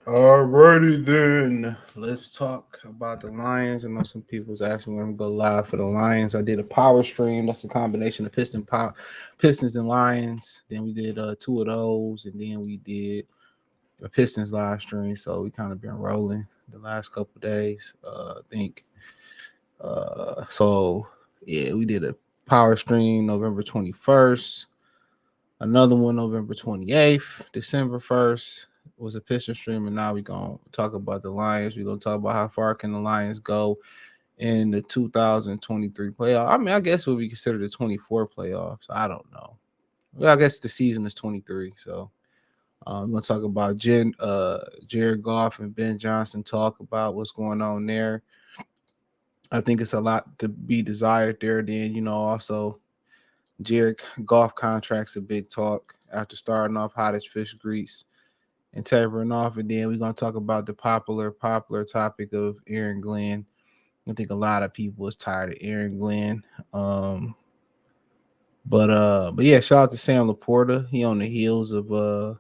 Alrighty then. Let's talk about the Lions. I know some people's asking me when I'm gonna go live for the Lions. I did a power stream. That's a combination of Pistons and Lions. Then we did two of those, and then we did a Pistons live stream. So we kind of been rolling the last couple days. I think. So yeah, we did a power stream November 21st. Another one November 28th, December 1st was a Piston stream, and now we're gonna talk about the Lions. We're gonna talk about how far can the Lions go in the 2023 playoff. I mean, I guess what we consider the 24 playoffs. I don't know. Well, I guess the season is 23. So we're gonna talk about Jared Goff and Ben Johnson. Talk about what's going on there. I think it's a lot to be desired there. Then also Jared Goff contract's a big talk after starting off hot as fish grease and tapering off. And then we're gonna talk about the popular topic of Aaron Glenn. I think a lot of people is tired of Aaron Glenn. Um, but yeah, shout out to Sam Laporta. He on the heels of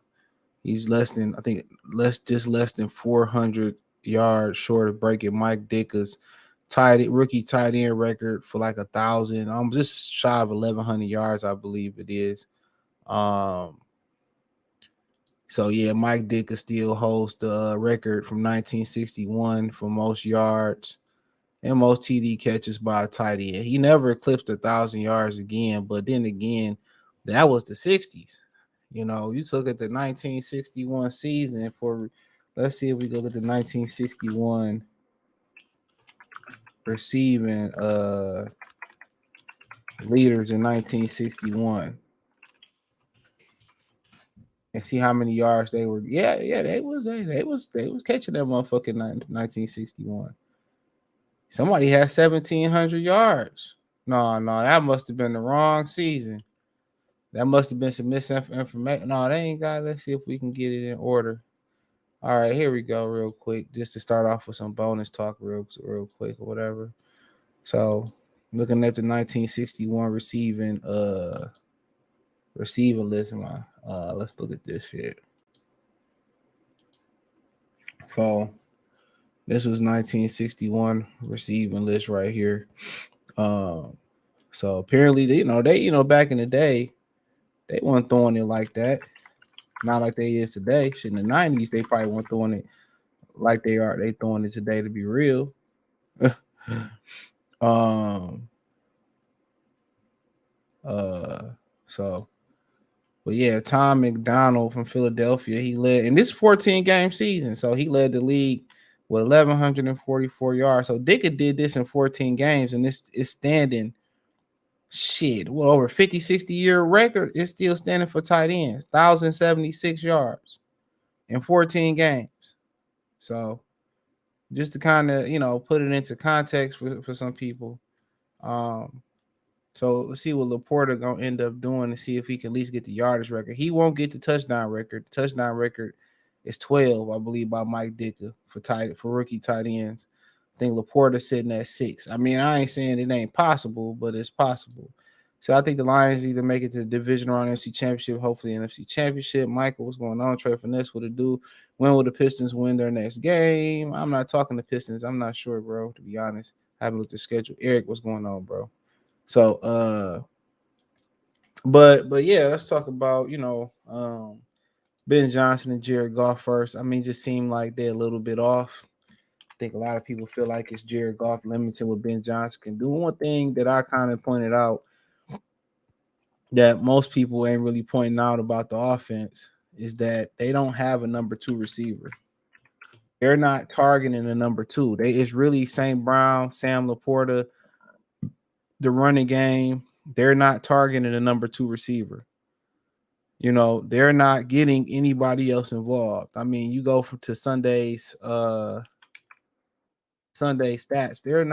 he's less than I think less than 400 yards short of breaking Mike Dicker's rookie tight end record for like 1,000. I'm just shy of 1,100 yards, I believe it is. Um, so yeah, Mike Dicker still holds the record from 1961 for most yards and most TD catches by a tight end. He never eclipsed 1,000 yards again, but then again, that was the 60s. You look at the 1961 season for. Let's see if we go at the 1961 receiving leaders in 1961 and see how many yards they were. Yeah, they was catching that motherfucker in 1961. Somebody had 1,700 yards. No, that must have been the wrong season. That must have been some misinformation. No, they ain't got. Let's see if we can get it in order. All right, here we go, real quick, just to start off with some bonus talk, real quick, or whatever. So, looking at the 1961 receiving list, let's look at this shit. So, this was 1961 receiving list right here. So apparently, back in the day, they weren't throwing it like that. Not like they is today. Shit, in the 90s, they probably weren't throwing it like they are. They throwing it today, to be real. um. So, but yeah, Tom McDonald from Philadelphia, he led in this 14-game season. So he led the league with 1,144 yards. So Dicker did this in 14 games, and this is standing. Shit, well, over 50, 60-year record is still standing for tight ends. 1,076 yards in 14 games. So just to kind of, put it into context for some people. So let's see what Laporta gonna end up doing to see if he can at least get the yardage record. He won't get the touchdown record. The touchdown record is 12, I believe, by Mike Dicker for rookie tight ends. I think Laporta sitting at 6. I mean, I ain't saying it ain't possible, but it's possible. So I think the Lions either make it to the division or NFC Championship, hopefully NFC Championship. Michael, what's going on? Trey Finesse, what it do? When will the Pistons win their next game? I'm not talking to Pistons. I'm not sure, bro, to be honest. I haven't looked at the schedule. Eric, what's going on, bro? So but yeah, let's talk about, Ben Johnson and Jared Goff first. I mean, just seemed like they're a little bit off. I think a lot of people feel like it's Jared Goff limiting what Ben Johnson can do. One thing that I kind of pointed out that most people ain't really pointing out about the offense is that they don't have a number 2 receiver. They're not targeting a number 2. It's really St. Brown, Sam Laporta, the running game. They're not targeting a number 2 receiver. They're not getting anybody else involved. I mean, you go to Sunday's Sunday stats. They're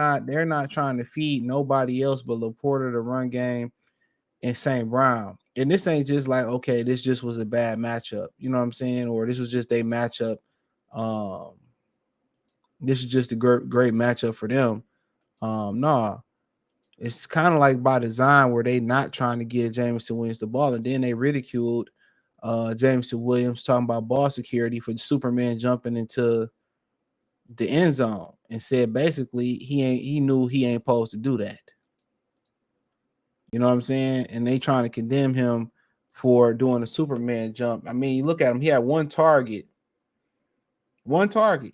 not trying to feed nobody else but Laporta, the run game, and St. Brown. And this ain't just like, okay, this just was a bad matchup. You know what I'm saying? Or this was just a matchup. This is just a great matchup for them. Nah. It's kind of like by design where they not trying to give Jameson Williams the ball, and then they ridiculed Jameson Williams talking about ball security for Superman jumping into the end zone and said basically he knew he ain't supposed to do that. You know what I'm saying? And they trying to condemn him for doing a Superman jump. I mean, you look at him, he had one target. One target.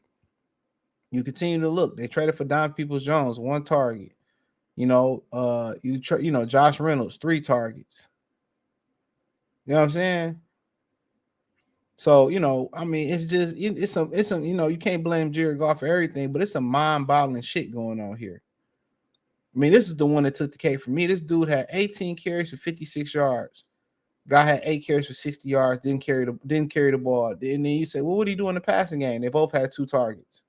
You continue to look. They traded for Don Peoples-Jones, one target. You know, Josh Reynolds, 3 targets. You know what I'm saying? So, I mean, it's just it's some you can't blame Jared Goff for everything, but it's some mind-boggling shit going on here. I mean, this is the one that took the cake for me. This dude had 18 carries for 56 yards. Guy had 8 carries for 60 yards, didn't carry the ball. And then you say, well, what do you do in the passing game? They both had 2 targets.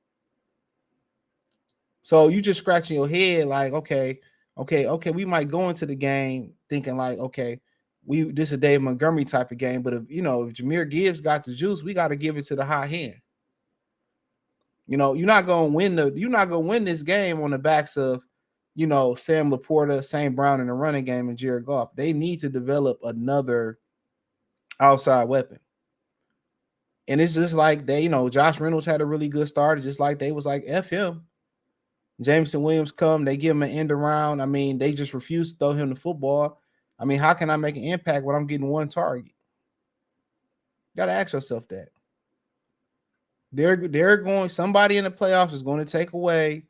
So you just scratching your head like, okay, we might go into the game thinking like, okay, this is a Dave Montgomery type of game, but if Jahmyr Gibbs got the juice, we got to give it to the hot hand. You're not gonna win this game on the backs of Sam Laporta, St. Brown in the running game, and Jared Goff. They need to develop another outside weapon. And it's just like Josh Reynolds had a really good start. Just like they was like, F him. Jameson Williams come, they give him an end around. I mean, they just refuse to throw him the football. I mean, how can I make an impact when I'm getting one target? You got to ask yourself that. Somebody in the playoffs is going to take away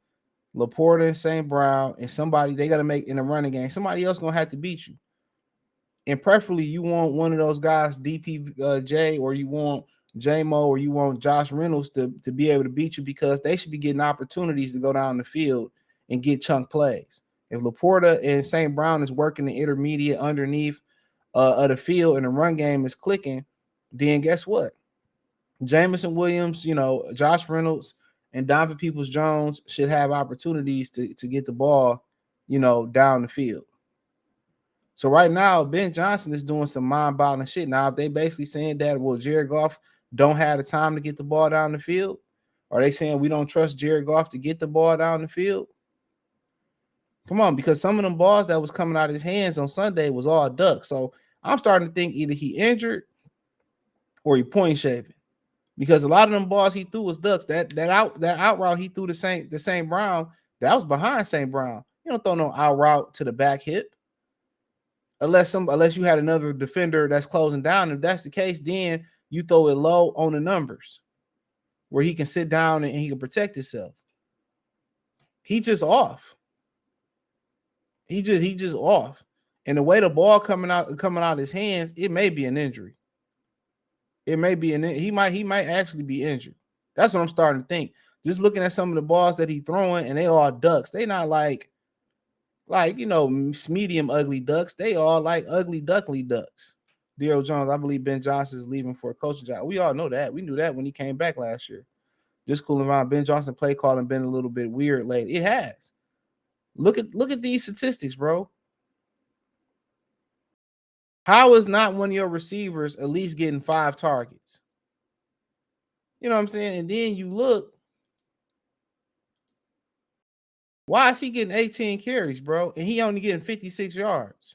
Laporta and St. Brown, and somebody they got to make in the running game. Somebody else going to have to beat you. And preferably you want one of those guys, DPJ, or you want J-Mo, or you want Josh Reynolds to be able to beat you, because they should be getting opportunities to go down the field and get chunk plays. If Laporta and St. Brown is working the intermediate underneath of the field and the run game is clicking, then guess what? Jameson Williams, Josh Reynolds, and Donovan Peoples-Jones should have opportunities to get the ball, down the field. So right now, Ben Johnson is doing some mind-boggling shit. Now, if they basically saying that, well, Jared Goff don't have the time to get the ball down the field, are they saying we don't trust Jared Goff to get the ball down the field? Come on, because some of them balls that was coming out of his hands on Sunday was all duck. So I'm starting to think either he injured or he point shaving, because a lot of them balls he threw was ducks. That out route he threw the St. Brown, that was behind St. Brown. You don't throw no out route to the back hip. Unless you had another defender that's closing down. If that's the case, then you throw it low on the numbers where he can sit down and he can protect himself. He just off. He just off. And the way the ball coming out his hands, it may be an injury. It may be he might actually be injured. That's what I'm starting to think. Just looking at some of the balls that he throwing, and they all ducks. They not like medium ugly ducks. They all like ugly duckly ducks. Daryl Jones, I believe Ben Johnson is leaving for a coaching job. We all know that. We knew that when he came back last year. Just cooling around. Ben Johnson play calling been a little bit weird lately. It has. Look at these statistics, bro. How is not one of your receivers at least getting 5 targets? You know what I'm saying? And then you look. Why is he getting 18 carries, bro? And he only getting 56 yards.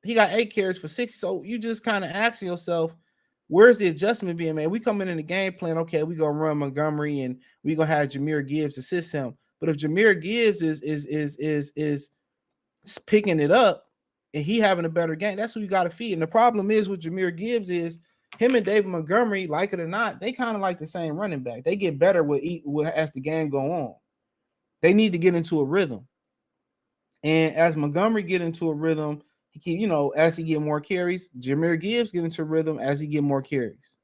He got 8 carries for 60. So you just kind of asking yourself, where's the adjustment being made? We coming in the game plan, okay, we gonna run Montgomery and we gonna have Jahmyr Gibbs assist him. But if Jahmyr Gibbs is picking it up and he having a better game, that's who you got to feed. And the problem is with Jahmyr Gibbs is him and David Montgomery, like it or not, they kind of like the same running back. They get better as the game go on. They need to get into a rhythm. And as Montgomery get into a rhythm, as he get more carries, Jahmyr Gibbs get into a rhythm as he get more carries.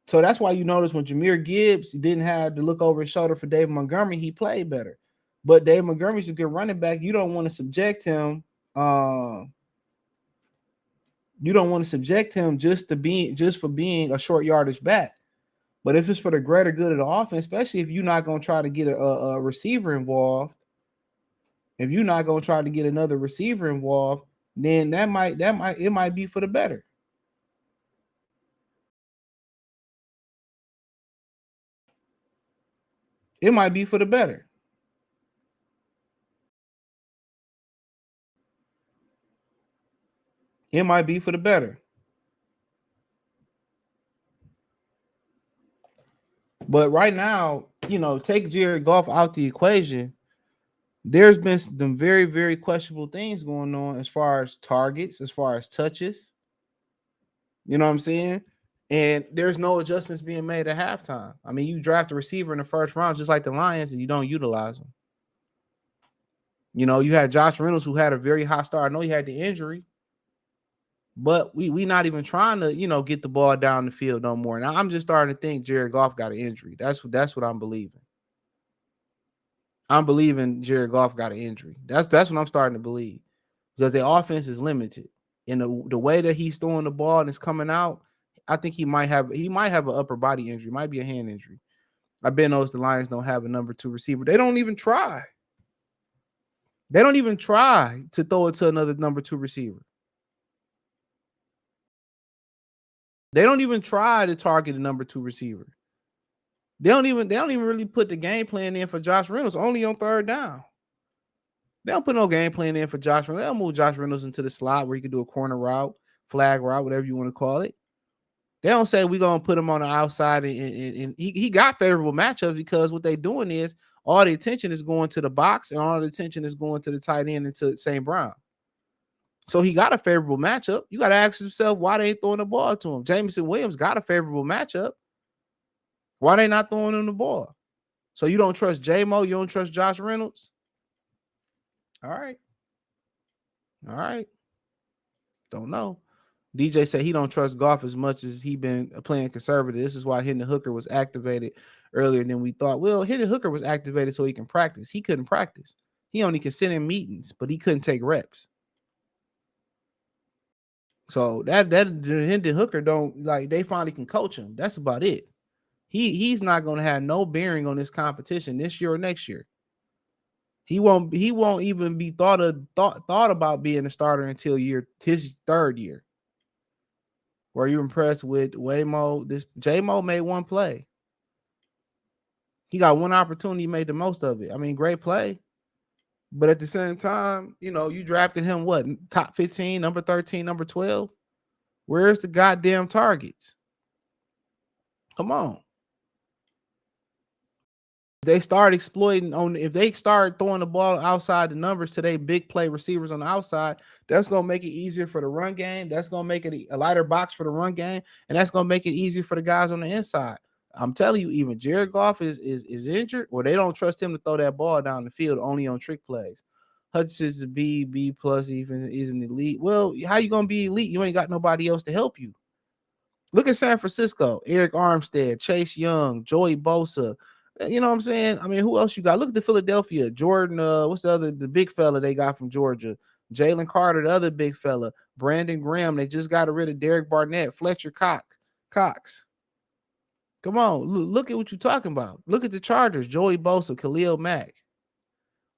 So that's why you notice when Jahmyr Gibbs didn't have to look over his shoulder for David Montgomery, he played better. But David Montgomery's a good running back. You don't want to subject him. You don't want to subject him just for being a short yardage back. But if it's for the greater good of the offense, especially if you're not going to try to get a receiver involved, if you're not going to try to get another receiver involved, then it might be for the better. It might be for the better. It might be for the better. But right now, take Jared Goff out the equation. There's been some very, very questionable things going on as far as targets, as far as touches. You know what I'm saying? And there's no adjustments being made at halftime. I mean, you draft a receiver in the first round, just like the Lions, and you don't utilize them. You had Josh Reynolds, who had a very hot start. I know he had the injury, but we not even trying to, get the ball down the field no more. Now I'm just starting to think Jared Goff got an injury. That's what I'm believing. I'm believing Jared Goff got an injury. That's what I'm starting to believe, because the offense is limited. And the way that he's throwing the ball and it's coming out, I think he might have an upper body injury, might be a hand injury. I've been noticed the Lions don't have a number 2 receiver. They don't even try. They don't even try to throw it to another number 2 receiver. They don't even try to target a number 2 receiver. They don't even really put the game plan in for Josh Reynolds, only on third down. They don't put no game plan in for Josh Reynolds. They'll move Josh Reynolds into the slot where he can do a corner route, flag route, whatever you want to call it. They don't say we're going to put him on the outside, and he got favorable matchups, because what they're doing is all the attention is going to the box and all the attention is going to the tight end and to St. Brown. So he got a favorable matchup. You got to ask yourself why they ain't throwing the ball to him. Jameson Williams got a favorable matchup. Why they not throwing him the ball? So you don't trust J-Mo? You don't trust Josh Reynolds? All right. Don't know. DJ said he don't trust Goff as much as he been playing conservative. This is why Hitting the Hooker was activated earlier than we thought. Well, Hitting the Hooker was activated so he can practice. He couldn't practice. He only could sit in meetings, but he couldn't take reps. So that Hitting Hooker don't, like, they finally can coach him. That's about it. He's not going to have no bearing on this competition this year or next year. He won't even be thought about being a starter until his third year. Were you impressed with Waymo? J-Mo made one play. He got one opportunity, made the most of it. I mean, great play. But at the same time, you drafted him what? Top 15, number 13, number 12? Where's the goddamn targets? Come on. They start exploiting if they start throwing the ball outside the numbers to their big play receivers on the outside, that's going to make it easier for the run game. That's going to make it a lighter box for the run game. And that's going to make it easier for the guys on the inside. I'm telling you, even Jared Goff is injured, or they don't trust him to throw that ball down the field only on trick plays. Hutchinson's a B plus, even is an elite. Well, how you going to be elite? You ain't got nobody else to help you. Look at San Francisco, Eric Armstead, Chase Young, Joey Bosa. You know what I'm saying? I mean, who else you got? Look at the Philadelphia. Jordan, what's the big fella they got from Georgia? Jalen Carter, the other big fella. Brandon Graham. They just got rid of Derek Barnett. Fletcher Cox. Come on. Look at what you're talking about. Look at the Chargers. Joey Bosa, Khalil Mack.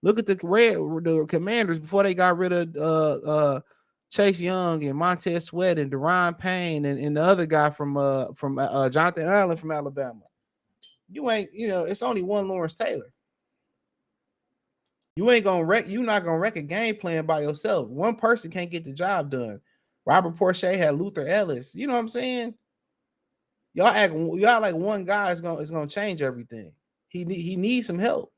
Look at the Commanders before they got rid of Chase Young and Montez Sweat and Deron Payne and the other guy from Jonathan Allen from Alabama. You ain't, it's only one Lawrence Taylor. You're not gonna wreck a game plan by yourself. One person can't get the job done. Robert Porcher had Luther Ellis. You know what I'm saying? Y'all like one guy is gonna change everything. He needs some help.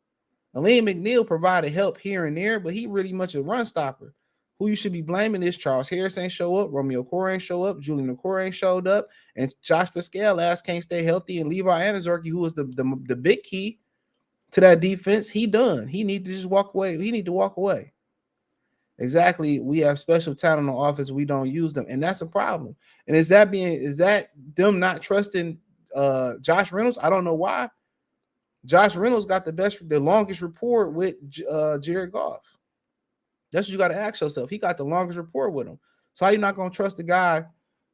Aleem McNeil provided help here and there, but he really much a run stopper. Who you should be blaming is Charles Harris ain't show up, Romeo Core ain't show up, Julian McCoy ain't showed up, and Josh Pascal can't stay healthy, and Levi Anazorki, who was the big key to that defense, he done. He need to just walk away. He need to walk away. Exactly. We have special talent on offense. We don't use them, and that's a problem. And is that them not trusting Josh Reynolds? I don't know why. Josh Reynolds got the longest rapport with Jared Goff. That's what you got to ask yourself. He got the longest rapport with him. So how you not going to trust the guy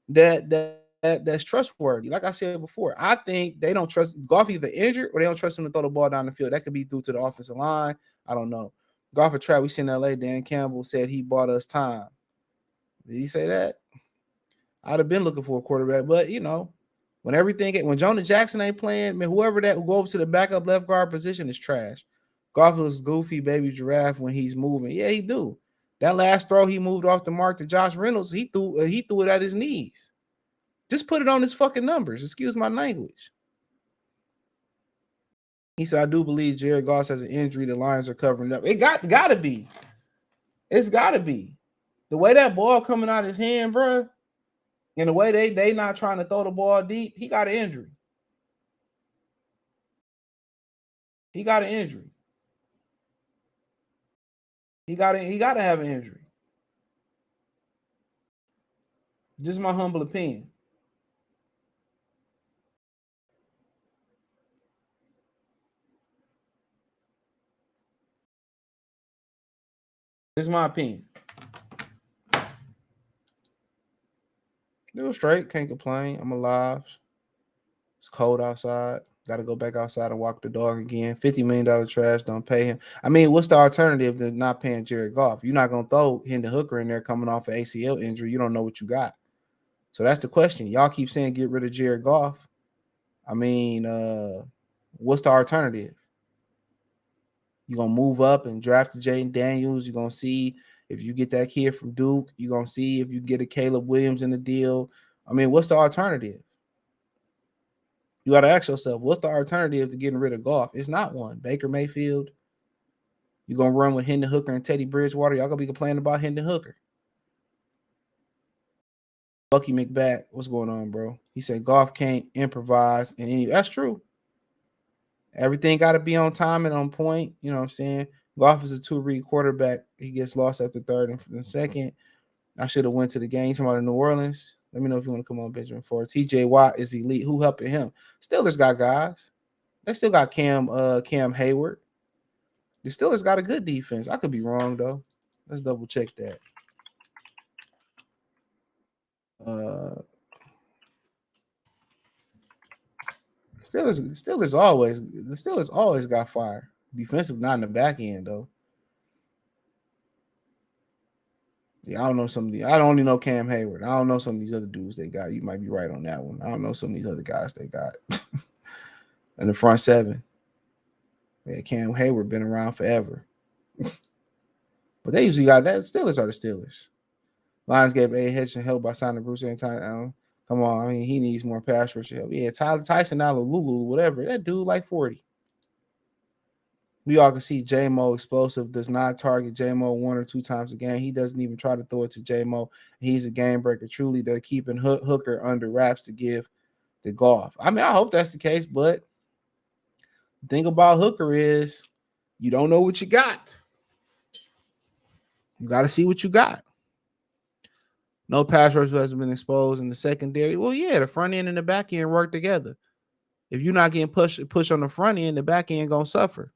that's trustworthy? Like I said before, I think they don't trust Goff either injured or they don't trust him to throw the ball down the field. That could be due to the offensive line. I don't know. Goff at Travis in LA, Dan Campbell said he bought us time. Did he say that? I'd have been looking for a quarterback, but when Jonah Jackson ain't playing, man, whoever that will go over to the backup left guard position is trash. Goff looks goofy, baby giraffe when he's moving. Yeah, he do. That last throw he moved off the mark to Josh Reynolds, he threw it at his knees. Just put it on his fucking numbers. Excuse my language. He said, I do believe Jared Goff has an injury. The Lions are covering up. It gotta be. It's gotta be. The way that ball coming out his hand, bro, and the way they not trying to throw the ball deep, he got an injury. He got an injury. He got to have an injury. Just my humble opinion. This is my opinion. It was straight. Can't complain. I'm alive. It's cold outside. Got to go back outside and walk the dog again. $50 million trash. Don't pay him. I mean, what's the alternative to not paying Jared Goff? You're not going to throw Hendon Hooker in there coming off an ACL injury. You don't know what you got. So that's the question. Y'all keep saying get rid of Jared Goff. I mean, what's the alternative? You're going to move up and draft Jaden Daniels. You're going to see if you get that kid from Duke. You're going to see if you get a Caleb Williams in the deal. I mean, what's the alternative? You got to ask yourself, what's the alternative to getting rid of Goff? It's not one. Baker Mayfield. You're going to run with Hendon Hooker and Teddy Bridgewater. Y'all going to be complaining about Hendon Hooker. Bucky McBack, what's going on, bro? He said Goff can't improvise. And that's true. Everything got to be on time and on point. You know what I'm saying? Goff is a two-read quarterback. He gets lost after third and second. I should have went to the game. Somebody in New Orleans. Let me know if you want to come on, Benjamin Ford. TJ Watt is elite. Who helping him? Steelers got guys. They still got Cam Hayward. The Steelers got a good defense. I could be wrong, though. Let's double check that. Steelers always got fire. Defensive, not in the back end, though. Yeah, I don't know some of the. I only know Cam Hayward. I don't know some of these other dudes they got. You might be right on that one. I don't know some of these other guys they got. In the front seven. Yeah, Cam Hayward been around forever. But they usually got that. Steelers are the Steelers. Lions gave A. Hitchin help by signing Bruce Arians. Come on, I mean, he needs more pass rush help. Yeah, Tyson Alulu, whatever. That dude like 40. We all can see J-Mo explosive, does not target J-Mo 1 or 2 times a game. He doesn't even try to throw it to J-Mo. He's a game breaker. Truly, they're keeping Hooker under wraps to give the Goff. I mean, I hope that's the case, but the thing about Hooker is you don't know what you got. You got to see what you got. No pass rush hasn't been exposed in the secondary. Well, yeah, the front end and the back end work together. If you're not getting push on the front end, the back end going to suffer.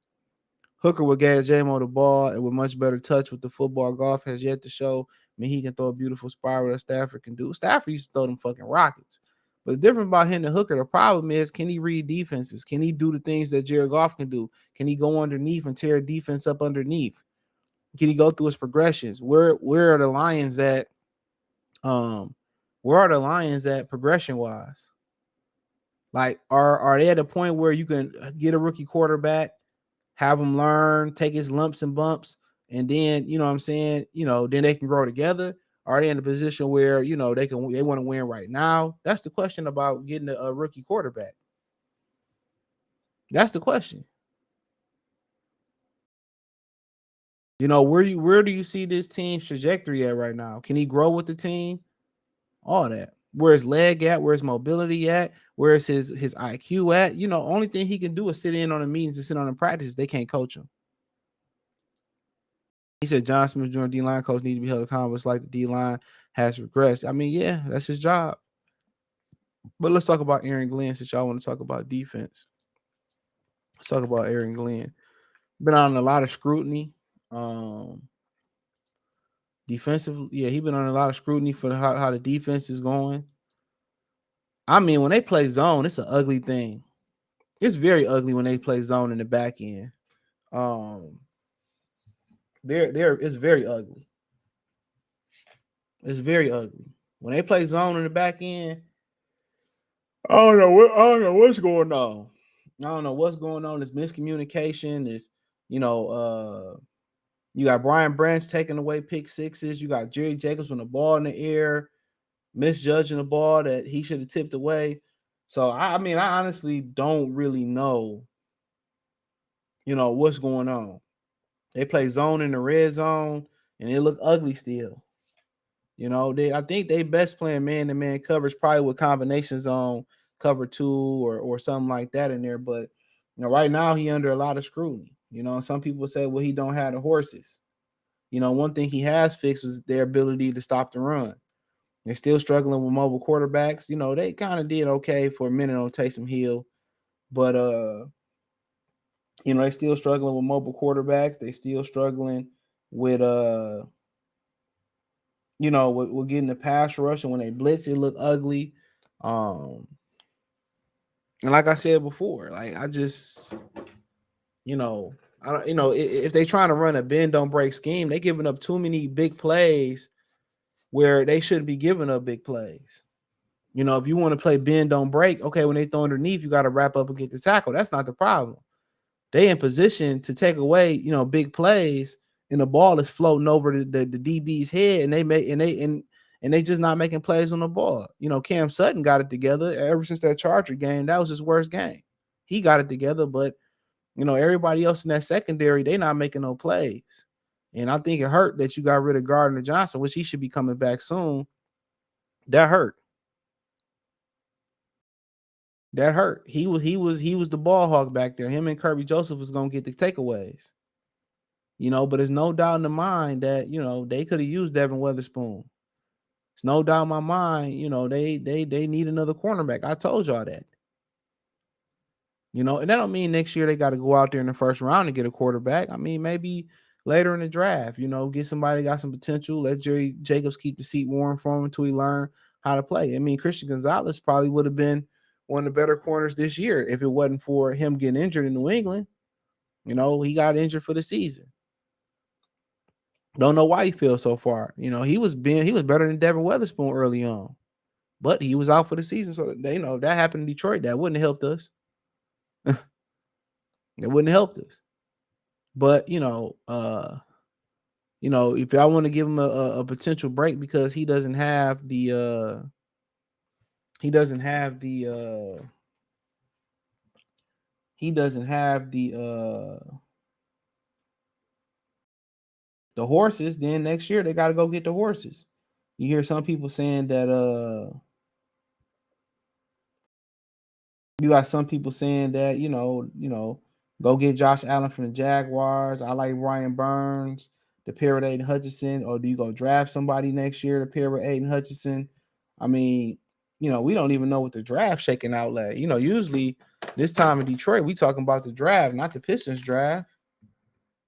Hooker will get J-Mo the ball and with much better touch with the football. Goff has yet to show. I mean, he can throw a beautiful spiral that Stafford can do. Stafford used to throw them fucking rockets. But the difference about him and Hooker, the problem is, can he read defenses? Can he do the things that Jared Goff can do? Can he go underneath and tear a defense up underneath? Can he go through his progressions? Where are the Lions at? Where are the Lions at progression wise? Like, are they at a point where you can get a rookie quarterback, have him learn, take his lumps and bumps, and then, you know what I'm saying, then they can grow together? Are they in a position where, they want to win right now? That's the question about getting a rookie quarterback. That's the question. Where do you see this team's trajectory at right now? Can he grow with the team? All that. Where's leg at? Where's mobility at? Where's his IQ at? Only thing he can do is sit in on the meetings and sit on the practice. They can't coach him. He said John Smith Jr. D-line coach need to be held accountable. It's like the D-line has regressed. I mean, yeah, that's his job. But let's talk about Aaron Glenn since y'all want to talk about defense. Let's talk about Aaron Glenn. Been on a lot of scrutiny. Defensive, yeah, he's been on a lot of scrutiny for how the defense is going. I mean, when they play zone, it's an ugly thing. It's very ugly when they play zone in the back end. It's very ugly. It's very ugly. When they play zone in the back end, I don't know what's going on. I don't know what's going on. It's miscommunication. It's, you got Brian Branch taking away pick sixes. You got Jerry Jacobs with the ball in the air, misjudging the ball that he should have tipped away. So, I mean, I honestly don't really know what's going on. They play zone in the red zone, and it look ugly still. I think they best playing man to man coverage probably with combinations on cover 2 or something like that in there. But right now he under a lot of scrutiny. Some people say, well, he don't have the horses. One thing he has fixed is their ability to stop the run. They're still struggling with mobile quarterbacks. They kind of did okay for a minute on Taysom Hill, but they still struggling with mobile quarterbacks. They still struggling with with getting the pass rush, and when they blitz, it look ugly. And like I said before, like I just, I don't, if they trying to run a bend don't break scheme, they giving up too many big plays where they shouldn't be giving up big plays. If you want to play bend don't break, okay, when they throw underneath, you got to wrap up and get the tackle. That's not the problem. They in position to take away, big plays, and the ball is floating over the DB's head, and they just not making plays on the ball. Cam Sutton got it together ever since that Charger game. That was his worst game. He got it together, but everybody else in that secondary, they not making no plays. And I think it hurt that you got rid of Gardner Johnson, which he should be coming back soon. That hurt. That hurt. He was the ball hawk back there. Him and Kirby Joseph was gonna get the takeaways. But there's no doubt in the mind that they could have used Devin Weatherspoon. There's no doubt in my mind, they need another cornerback. I told y'all that. And that don't mean next year they got to go out there in the first round and get a quarterback. I mean, maybe later in the draft, get somebody that got some potential. Let Jerry Jacobs keep the seat warm for him until he learn how to play. I mean, Christian Gonzalez probably would have been one of the better corners this year if it wasn't for him getting injured in New England. He got injured for the season. Don't know why he feels so far. He was better than Devin Weatherspoon early on, but he was out for the season. So if that happened in Detroit, that wouldn't have helped us. It wouldn't have helped us. But if I want to give him a potential break because he doesn't have the horses, then next year they got to go get the horses. You hear some people saying that you got some people saying that go get Josh Allen from the Jaguars. I like Ryan Burns to pair with Aiden Hutchinson, or do you go draft somebody next year to pair with Aiden Hutchinson? I mean, we don't even know what the draft shaking out like. Usually this time in Detroit, we talking about the draft, not the Pistons draft.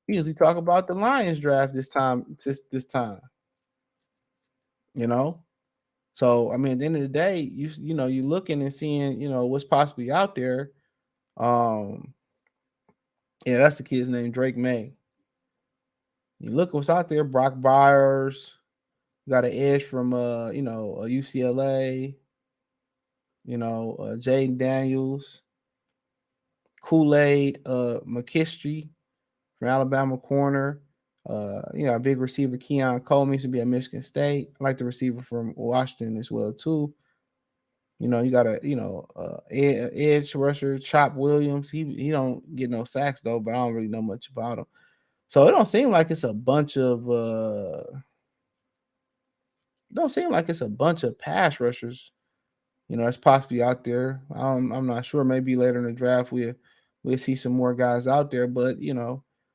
We usually talk about the Lions draft this time. So I mean, at the end of the day, you're looking and seeing what's possibly out there. Yeah, that's the kid's name, Drake May. You look what's out there. Brock Byers got an edge from UCLA. Jaden Daniels, Kool-Aid, McKistry from Alabama corner. A big receiver, Keon Coleman, used to be at Michigan State. I like the receiver from Washington as well too. You got a edge rusher, Chop Williams. He don't get no sacks though, but I don't really know much about him. So it don't seem like it's a bunch of pass rushers, that's possibly out there. I'm not sure. Maybe later in the draft we'll see some more guys out there, but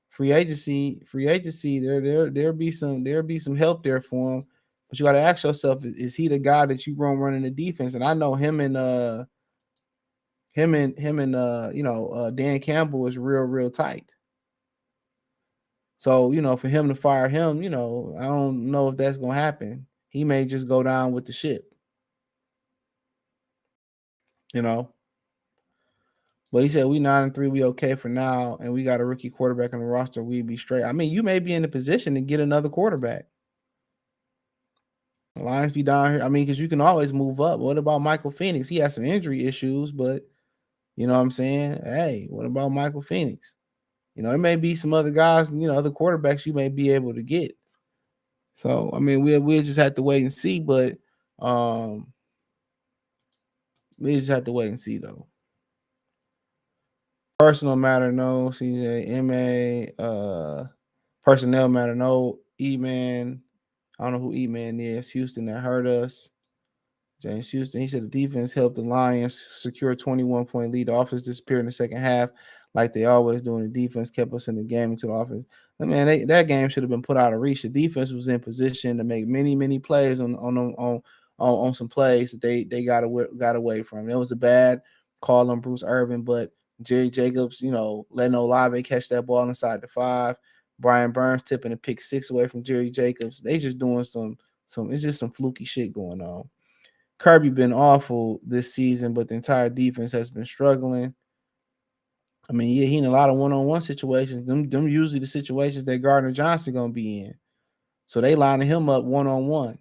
free agency, there'll be some help there for him. But you got to ask yourself, is he the guy that you run running the defense? And I know him and Dan Campbell is real tight. So, for him to fire him, I don't know if that's going to happen. He may just go down with the ship, But he said, we 9-3, we okay for now, and we got a rookie quarterback on the roster, we'd be straight. I mean, you may be in a position to get another quarterback. The Lions be down here. I mean, because you can always move up. What about Michael Phoenix? He has some injury issues, but you know what I'm saying? Hey, what about Michael Phoenix? There may be some other guys, other quarterbacks you may be able to get. So, I mean, we'll just have to wait and see, but we just have to wait and see, though. Personal matter, no. CJ, MA, personnel matter, no. E-Man, I don't know who E-Man is. Houston that hurt us. James Houston, he said the defense helped the Lions secure a 21-point lead. The offense disappeared in the second half, like they always do. And the defense kept us in the game until the offense. Man, that game should have been put out of reach. The defense was in position to make many plays on some plays that they got away from. It was a bad call on Bruce Irvin, but Jerry Jacobs, letting Olave catch that ball inside the 5. Brian Burns tipping a pick 6 away from Jerry Jacobs. They just doing some. It's just some fluky shit going on. Kirby been awful this season, but the entire defense has been struggling. I mean, yeah, he in a lot of one-on-one situations. Them usually the situations that Gardner Johnson gonna be in. So they lining him up one-on-one.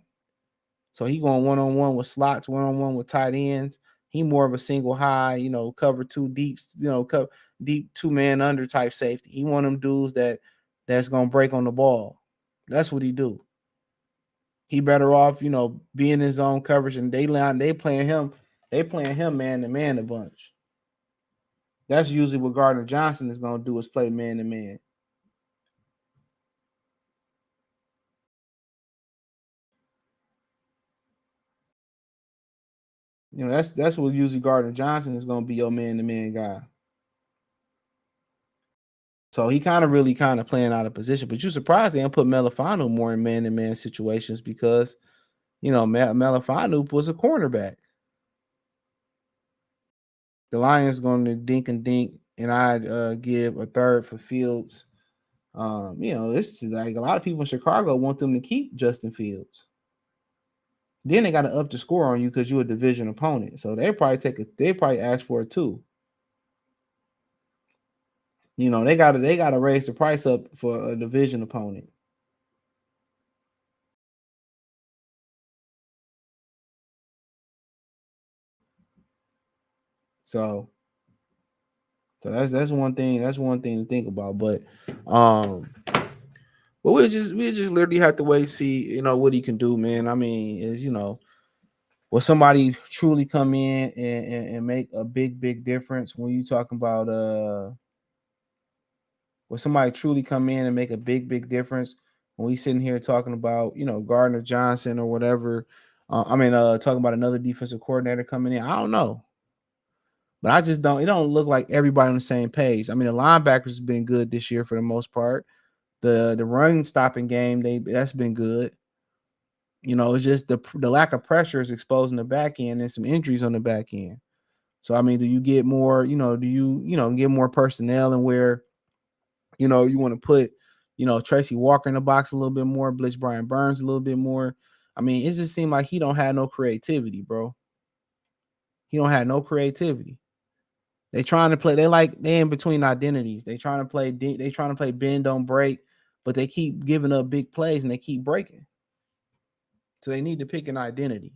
So he going one-on-one with slots, one-on-one with tight ends. He more of a single high, cover 2 deep, deep 2-man under type safety. He one of them dudes that's gonna break on the ball. That's what he do. He better off, being in his own coverage, and they playing him man to man a bunch. That's usually what Gardner Johnson is gonna do, is play man to man. That's what usually Gardner Johnson is gonna be, your man to man guy. So he really playing out of position. But you're surprised they don't put Melifanu more in man to man situations, because Melifanu was a cornerback. The Lions going to dink and dink, and I'd give a third for Fields. This is like a lot of people in Chicago want them to keep Justin Fields. Then they got to up the score on you because you're a division opponent. So they probably ask for it too. They gotta raise the price up for a division opponent. So that's one thing. That's one thing to think about. But we'll just literally have to wait and see, what he can do, man. I mean, will somebody truly come in and make a big difference when you talking about will somebody truly come in and make a big difference when we sitting here talking about, Gardner Johnson or whatever? Talking about another defensive coordinator coming in. I don't know. But I just don't. It don't look like everybody on the same page. I mean, the linebackers have been good this year for the most part. The run stopping game, that's been good. It's just the lack of pressure is exposing the back end and some injuries on the back end. So I mean, do you get more? Do you get more personnel, and where you want to put Tracy Walker in the box a little bit more, Blitz Brian Burns a little bit more? I mean, it just seemed like he don't have no creativity, bro. He don't have no creativity. They trying to play. They in between identities. They trying to play. They trying to play bend don't break, but they keep giving up big plays and they keep breaking. So they need to pick an identity.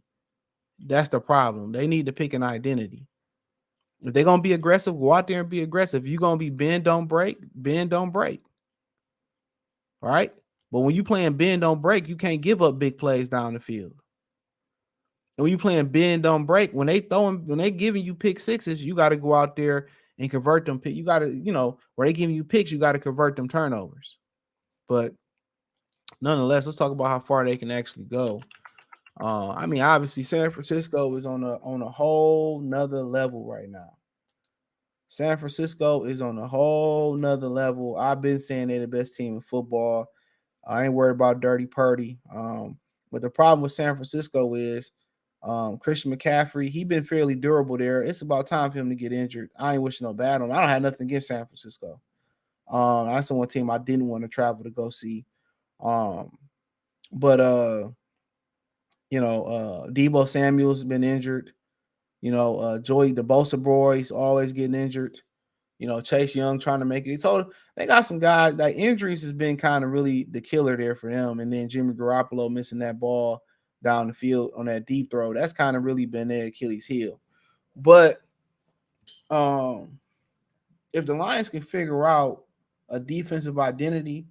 That's the problem. They need to pick an identity. If they're gonna be aggressive, go out there and be aggressive. If you're gonna be bend don't break, bend don't break. All right. But when you playing bend don't break, you can't give up big plays down the field. And when you playing bend don't break, when they giving you pick sixes, you got to go out there and convert them. You got to, where they giving you picks, you got to convert them turnovers. But nonetheless, let's talk about how far they can actually go. Obviously, San Francisco is on a whole nother level right now. San Francisco is on a whole nother level. I've been saying they're the best team in football. I ain't worried about Dirty Purdy. But the problem with San Francisco is Christian McCaffrey. He been fairly durable there. It's about time for him to get injured. I ain't wishing no bad on him. I don't have nothing against San Francisco. That's the one team I didn't want to travel to go see. But Debo Samuel's been injured. Joey the Bosa boys always getting injured. Chase Young trying to make it. So they got some guys. Like, injuries has been kind of really the killer there for them. And then Jimmy Garoppolo missing that ball down the field on that deep throw. That's kind of really been their Achilles heel. But if the Lions can figure out a defensive identity,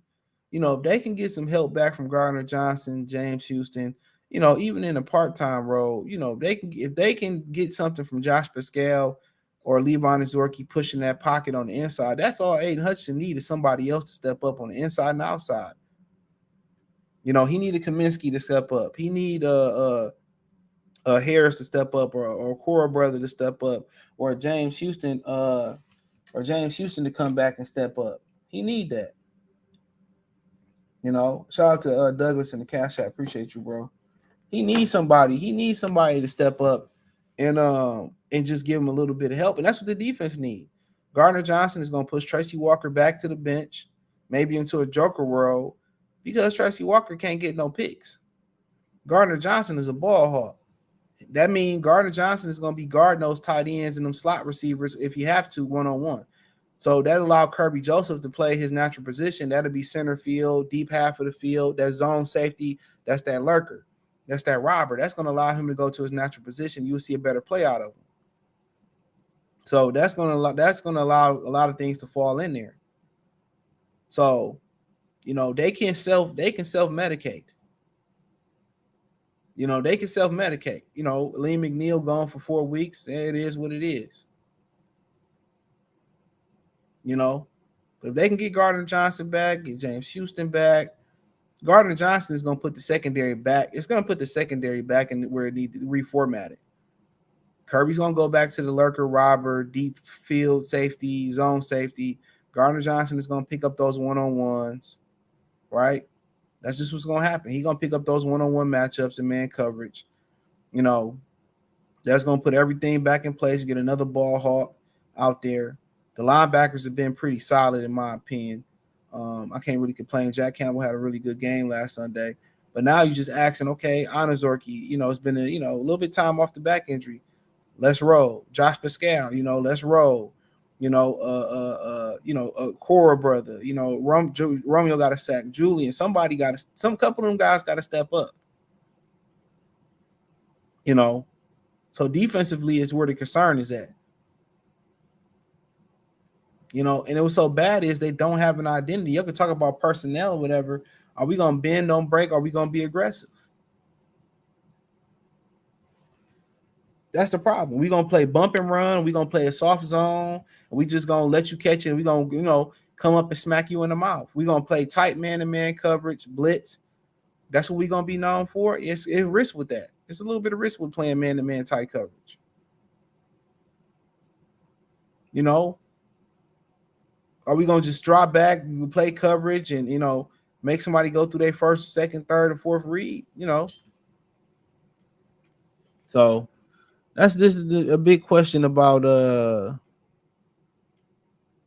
if they can get some help back from Gardner Johnson, James Houston, even in a part-time role, if they can get something from Josh Pascal, or Levon and Zorky pushing that pocket on the inside. That's all Aiden Hutchinson needs is somebody else to step up on the inside and outside. He needed Kaminsky to step up. He need Harris to step up, or Cora brother to step up, or James Houston to come back and step up. He need that. Shout out to Douglas in the Cash App. Appreciate you, bro. He needs somebody. He needs somebody to step up and just give him a little bit of help. And that's what the defense needs. Gardner Johnson is going to push Tracy Walker back to the bench, maybe into a joker world, because Tracy Walker can't get no picks. Gardner Johnson is a ball hawk. That means Gardner Johnson is going to be guarding those tight ends and them slot receivers if you have to one-on-one. So that allowed Kirby Joseph to play his natural position. That'll be center field, deep half of the field, that zone safety, that's that lurker. That's that robber. That's going to allow him to go to his natural position. You'll see a better play out of him. So that's going to allow a lot of things to fall in there. So, they can self-medicate. They can self-medicate. Lee McNeil gone for 4 weeks. It is what it is. But if they can get Gardner Johnson back, get James Houston back, Gardner Johnson is going to put the secondary back. It's going to put the secondary back in where it needs to reformat it. Kirby's going to go back to the lurker, robber, deep field safety, zone safety. Gardner Johnson is going to pick up those one-on-ones, right? That's just what's going to happen. He's going to pick up those one-on-one matchups and man coverage. That's going to put everything back in place, get another ball hawk out there. The linebackers have been pretty solid, in my opinion. I can't really complain. Jack Campbell had a really good game last Sunday. But now you're just asking, okay, Anna Zorky, it's been a little bit time off the back injury. Let's roll. Josh Pascal, let's roll. Cora brother, Romeo got a sack. Julian, some couple of them guys got to step up. So defensively is where the concern is at. And it was so bad is they don't have an identity. You can talk about personnel or whatever. Are we going to bend, don't break? Are we going to be aggressive? That's the problem. We're going to play bump and run. We're going to play a soft zone. We just going to let you catch it. We're going to, come up and smack you in the mouth. We're going to play tight man-to-man coverage, blitz. That's what we're going to be known for. It's risk with that. It's a little bit of risk with playing man-to-man tight coverage. Are we going to just drop back, play coverage, and, make somebody go through their first, second, third, or fourth read? So this is a big question about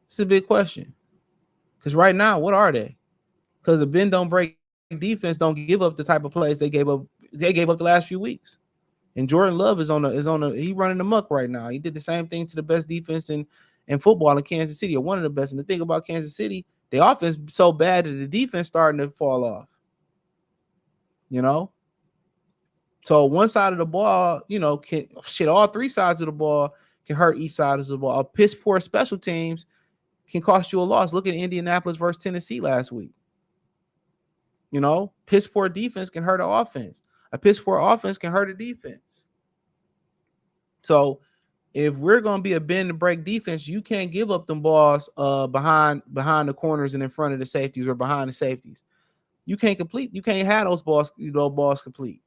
it's a big question. Because right now, what are they? Because the bend don't break defense don't give up the type of plays they gave up the last few weeks. And Jordan Love is on he running amok right now. He did the same thing to the best defense in football in Kansas City, or one of the best. And the thing about Kansas City, the offense is so bad that the defense starting to fall off. So one side of the ball, all three sides of the ball can hurt each side of the ball. A piss poor special teams can cost you a loss. Look at Indianapolis versus Tennessee last week. Piss poor defense can hurt an offense. A piss poor offense can hurt a defense. So if we're going to be a bend and break defense, you can't give up them balls behind the corners and in front of the safeties or behind the safeties. You can't complete. You can't have those balls complete.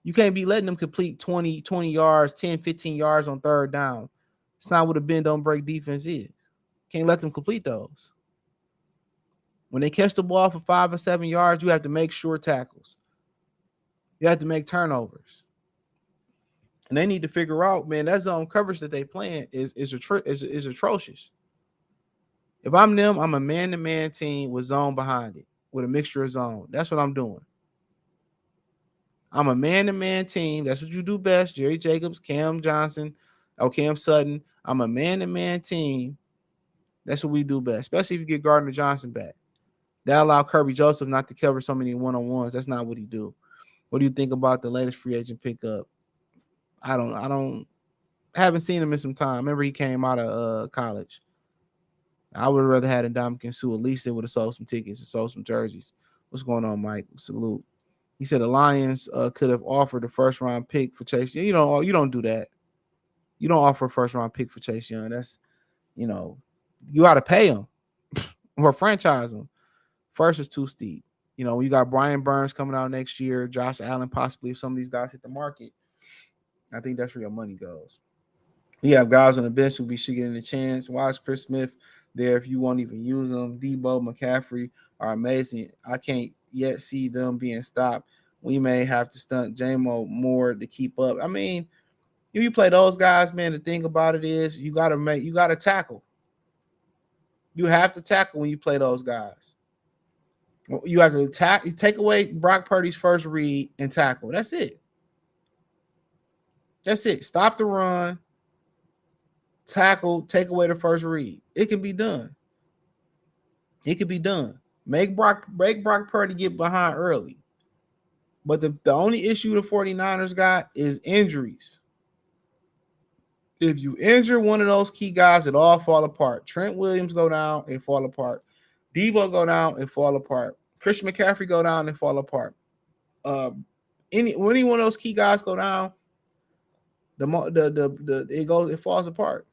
You can't be letting them complete 20 yards, 10, 15 yards on third down. It's not what a bend don't break defense is. Can't let them complete those. When they catch the ball for 5 or 7 yards, you have to make sure tackles. You have to make turnovers. And they need to figure out, man, that zone coverage that they playing is atrocious. If I'm them, I'm a man-to-man team with zone behind it, with a mixture of zone. That's what I'm doing. I'm a man-to-man team. That's what you do best. Jerry Jacobs, Cam Johnson, or Cam Sutton. I'm a man-to-man team. That's what we do best, especially if you get Gardner Johnson back. That allowed Kirby Joseph not to cover so many one-on-ones. That's not what he do. What do you think about the latest free agent pickup? I haven't seen him in some time. Remember he came out of college. I would have rather had Ndamukong Suh. At least they would have sold some tickets and sold some jerseys. What's going on, Mike? Salute. He said the Lions could have offered a first-round pick for Chase. You don't do that. You don't offer a first round pick for Chase Young. That's, you got to pay him or franchise him. First is too steep. You got Brian Burns coming out next year, Josh Allen possibly if some of these guys hit the market. I think that's where your money goes. You have guys on the bench who should get a chance. Why is Chris Smith there if you won't even use them? Debo, McCaffrey are amazing. I can't yet see them being stopped. We may have to stunt JMO more to keep up. I mean, if you play those guys, man, the thing about it is you got to tackle. You have to tackle when you play those guys. You have to take away Brock Purdy's first read and tackle. That's it. That's it. Stop the run, tackle, take away the first read. It can be done. It can be done. Make Brock Purdy get behind early. But the only issue the 49ers got is injuries. If you injure one of those key guys, it all fall apart. Trent Williams go down, it fall apart. Debo go down, it fall apart. Christian McCaffrey go down, and fall apart. Any one of those key guys go down, it falls apart.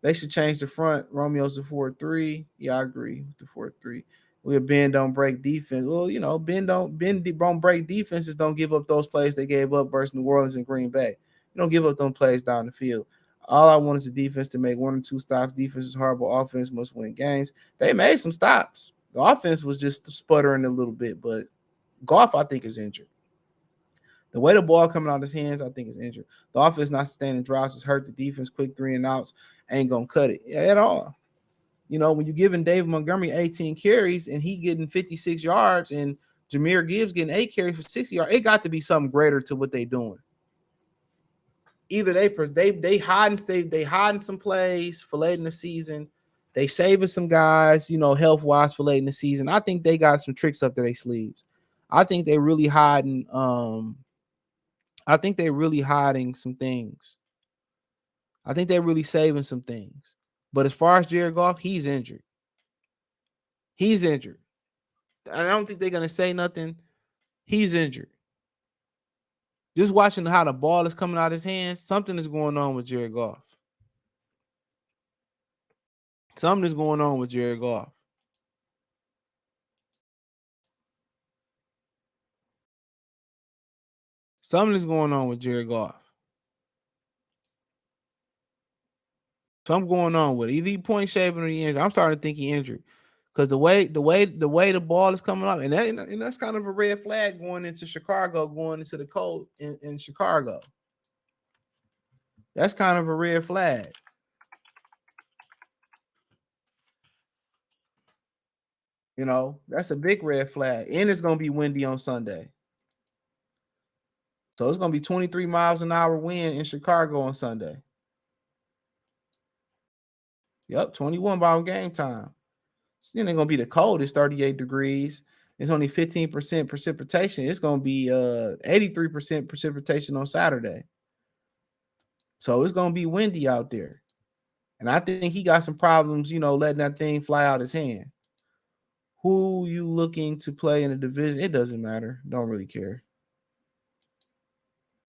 They should change the front. Romeo's the 4-3. Yeah, I agree with the 4-3. We bend don't break defense. Well, bend don't break defenses. Don't give up those plays they gave up versus New Orleans and Green Bay. You don't give up them plays down the field. All I want is the defense to make 1 or 2 stops. Defense is horrible. Offense must win games. They made some stops. The offense was just sputtering a little bit, but Goff, I think, is injured. The way the ball coming out of his hands, I think, is injured. The offense not sustaining drives is hurt. The defense, quick 3 and outs, ain't going to cut it at all. When you're giving David Montgomery 18 carries and he getting 56 yards and Jahmyr Gibbs getting 8 carries for 60 yards, it got to be something greater to what they doing. Either they hiding some plays for late in the season. They saving some guys, health-wise for late in the season. I think they got some tricks up their sleeves. I think they really hiding some things. I think they're really saving some things. But as far as Jared Goff, he's injured. He's injured. I don't think they're going to say nothing. He's injured. Just watching how the ball is coming out of his hands, something is going on with Jared Goff. Something is going on with Jared Goff. Something is going on with Jared Goff. Something going on with it. Either he point shaving or he injured. I'm starting to think he injured. Because the way the ball is coming up, and that's kind of a red flag going into Chicago, going into the cold in Chicago. That's kind of a red flag. That's a big red flag. And it's going to be windy on Sunday. So it's going to be 23 miles an hour wind in Chicago on Sunday. Yep, 21 by game time. Then it's going to be the coldest, 38 degrees. It's only 15% precipitation. It's going to be 83% precipitation on Saturday. So it's going to be windy out there. And I think he got some problems, letting that thing fly out his hand. Who you looking to play in a division? It doesn't matter. Don't really care.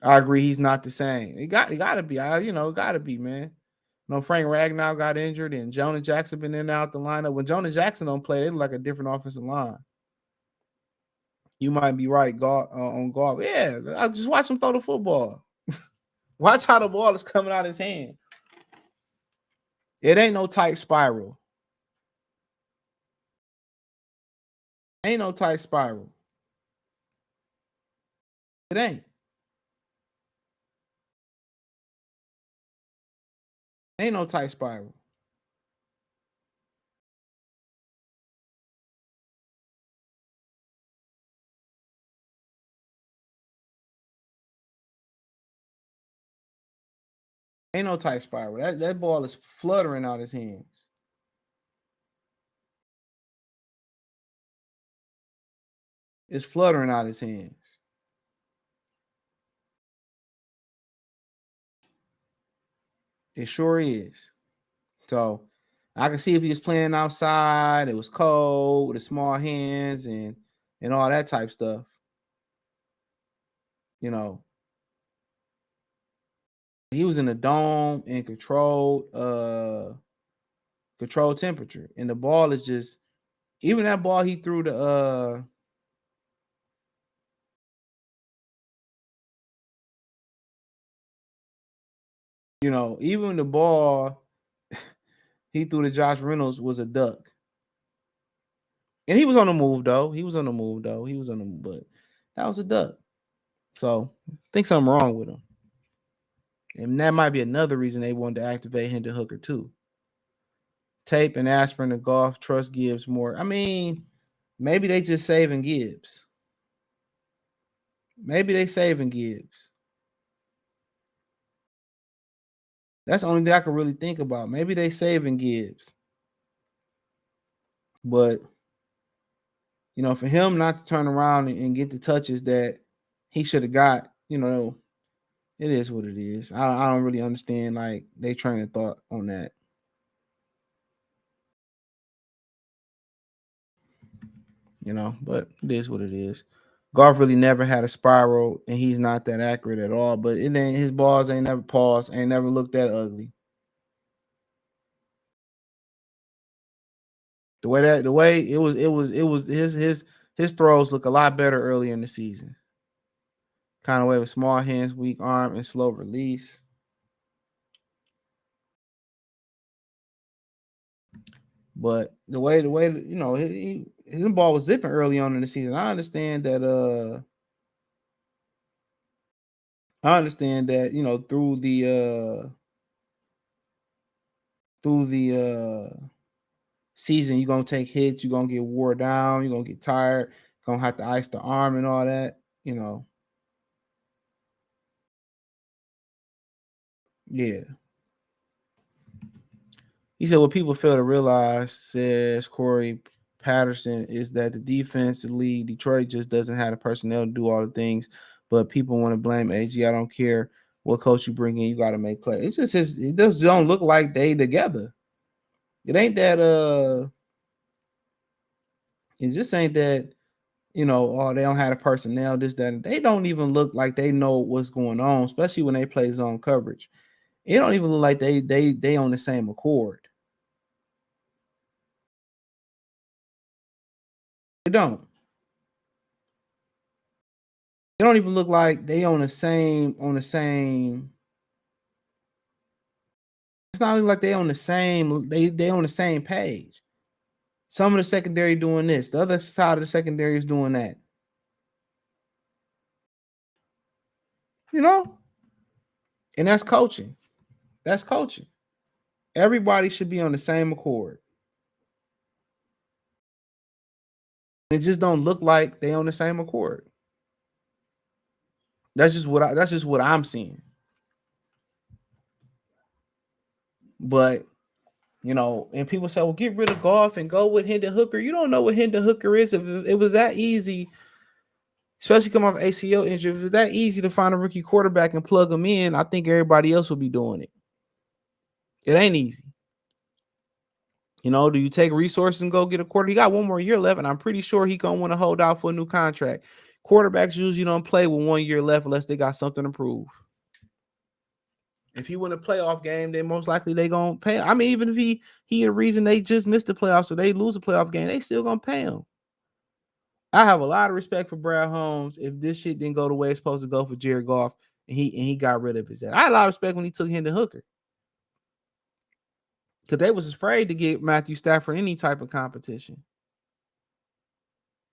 I agree. He's not the same. It got to be. Got to be, man. Frank Ragnow got injured and Jonah Jackson been in and out the lineup. When Jonah Jackson don't play, they look like a different offensive line. You might be right on Goff. Yeah, I just watch him throw the football. Watch how the ball is coming out of his hand. It ain't no tight spiral. Ain't no tight spiral. It ain't. Ain't no tight spiral. Ain't no tight spiral. That ball is fluttering out his hands. It's fluttering out his hands. It sure is. So I can see if he was playing outside, it was cold with his small hands and all that type stuff. He was in a dome and controlled temperature. And the ball is just, even that ball he threw to even the ball he threw to Josh Reynolds was a duck. And he was on the move though. But that was a duck. So I think something wrong with him. And that might be another reason they wanted to activate Hendon Hooker too. Tape and aspirin and Goff, trust Gibbs more. I mean, maybe they just saving Gibbs. That's the only thing I can really think about. Maybe they saving Gibbs. But, for him not to turn around and get the touches that he should have got, it is what it is. I don't really understand, like, they train of thought on that. But it is what it is. Goff really never had a spiral, and he's not that accurate at all. But his balls ain't never paused, ain't never looked that ugly. The way it was his throws look a lot better early in the season. Kind of way with small hands, weak arm, and slow release. But the way his ball was zipping early on in the season. I understand that through the season you're gonna take hits, you're gonna get wore down, you're gonna get tired, gonna have to ice the arm and all that, Yeah. He said what people fail to realize, says Corey Patterson, is that the defense league, Detroit just doesn't have the personnel to do all the things, but people want to blame AG. I don't care what coach you bring in, you got to make plays. It just don't look like they together. It ain't that it just ain't that, they don't have the personnel, this, that, and they don't even look like they know what's going on, especially when they play zone coverage. It don't even look like they on the same accord. They don't. They don't even look like they on the same. It's not even like they on the same. They on the same page. Some of the secondary doing this, the other side of the secondary is doing that. And that's coaching. Everybody should be on the same accord. It just don't look like they on the same accord. That's just what I'm seeing. But and people say, well, get rid of Goff and go with Hendon Hooker. You don't know what Hendon Hooker is. If it was that easy, especially coming off ACL injury, if it's that easy to find a rookie quarterback and plug them in, I think everybody else will be doing it. It ain't easy. Do you take resources and go get a quarter? He got one more year left, and I'm pretty sure he gonna want to hold out for a new contract. Quarterbacks usually don't play with 1 year left unless they got something to prove. If he win a playoff game, then most likely they gonna pay. I mean, even if he a reason they just missed the playoffs or they lose a playoff game, they still gonna pay him. I have a lot of respect for Brad Holmes if this shit didn't go the way it's supposed to go for Jared Goff and he got rid of his ass. I had a lot of respect when he took Hendon Hooker. Because they was afraid to get Matthew Stafford any type of competition.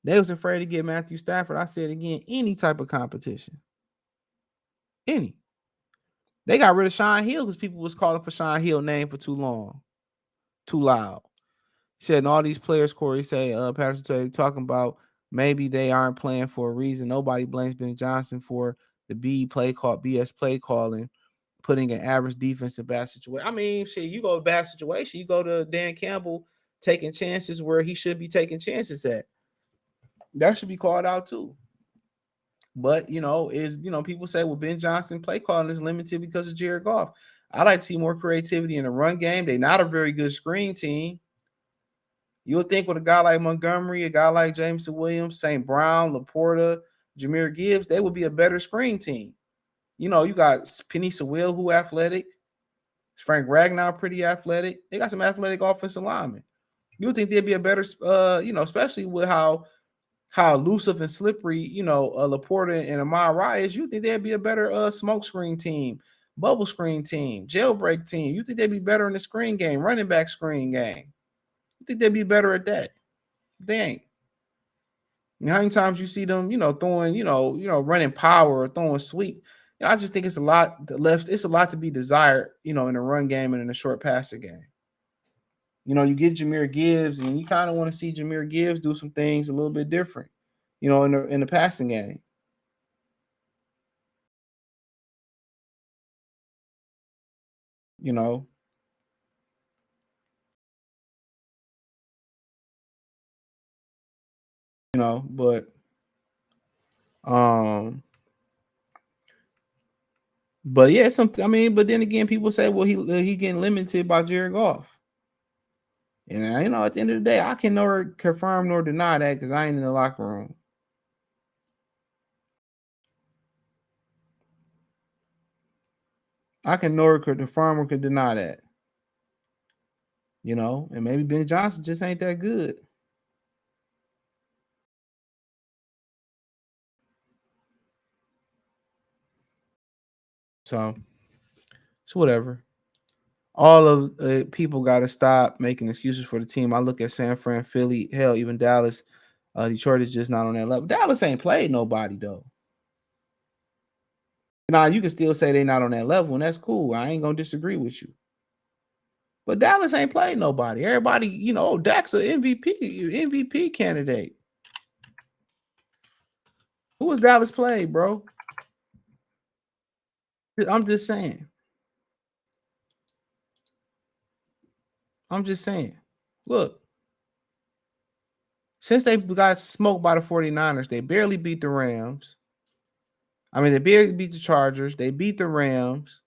They was afraid to get Matthew Stafford. I said again, any type of competition. Any. They got rid of Sean Hill because people was calling for Sean Hill name for too long. Too loud. He said, and all these players, Corey, say, Patterson talking about maybe they aren't playing for a reason. Nobody blames Ben Johnson for the BS play calling, putting an average defense in bad situation. I mean, shit, you go to bad situation, you go to Dan Campbell taking chances where he should be taking chances at. That should be called out too. But people say, well, Ben Johnson play calling is limited because of Jared Goff. I like to see more creativity in the run game. They're not a very good screen team. You'll think with a guy like Montgomery, a guy like Jameson Williams, St. Brown, Laporta, Jahmyr Gibbs, they would be a better screen team. You got Penny Sewell, who athletic. Frank Ragnow, pretty athletic. They got some athletic offensive linemen. You would think they'd be a better, especially with how elusive and slippery, Laporta and Amon is. You think they'd be a better smoke screen team, bubble screen team, jailbreak team. You think they'd be better in the screen game, running back screen game. You think they'd be better at that? They ain't. How many times you see them, throwing, running power or throwing sweep? I just think it's a lot left. It's a lot to be desired, in the run game and in the short passing game. You get Jahmyr Gibbs, and you kind of want to see Jahmyr Gibbs do some things a little bit different, in the passing game. But yeah, something. I mean, but then again, people say, well, he getting limited by Jared Goff. And at the end of the day, I can never confirm nor deny that because I ain't in the locker room. I can nor confirm or could deny that. And maybe Ben Johnson just ain't that good. So it's whatever. All of people got to stop making excuses for the team. I look at San Fran, Philly, hell, even Dallas. Detroit is just not on that level. Dallas ain't played nobody though. Now you can still say they're not on that level, and that's cool. I ain't gonna disagree with you. But Dallas ain't played nobody. Everybody, Dak's an MVP candidate. Who was Dallas played, bro? I'm just saying. Look, since they got smoked by the 49ers, they barely beat the Rams. I mean, they barely beat the Chargers. They beat the Rams.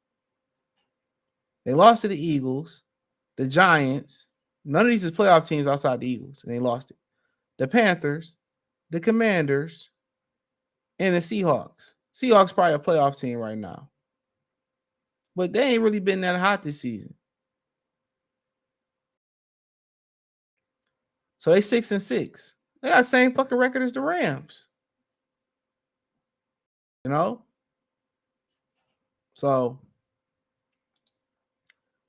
They lost to the Eagles, the Giants. None of these is playoff teams outside the Eagles, and they lost it. The Panthers, the Commanders, and the Seahawks. Seahawks probably a playoff team right now. But they ain't really been that hot this season. So they 6-6. They got the same fucking record as the Rams. So,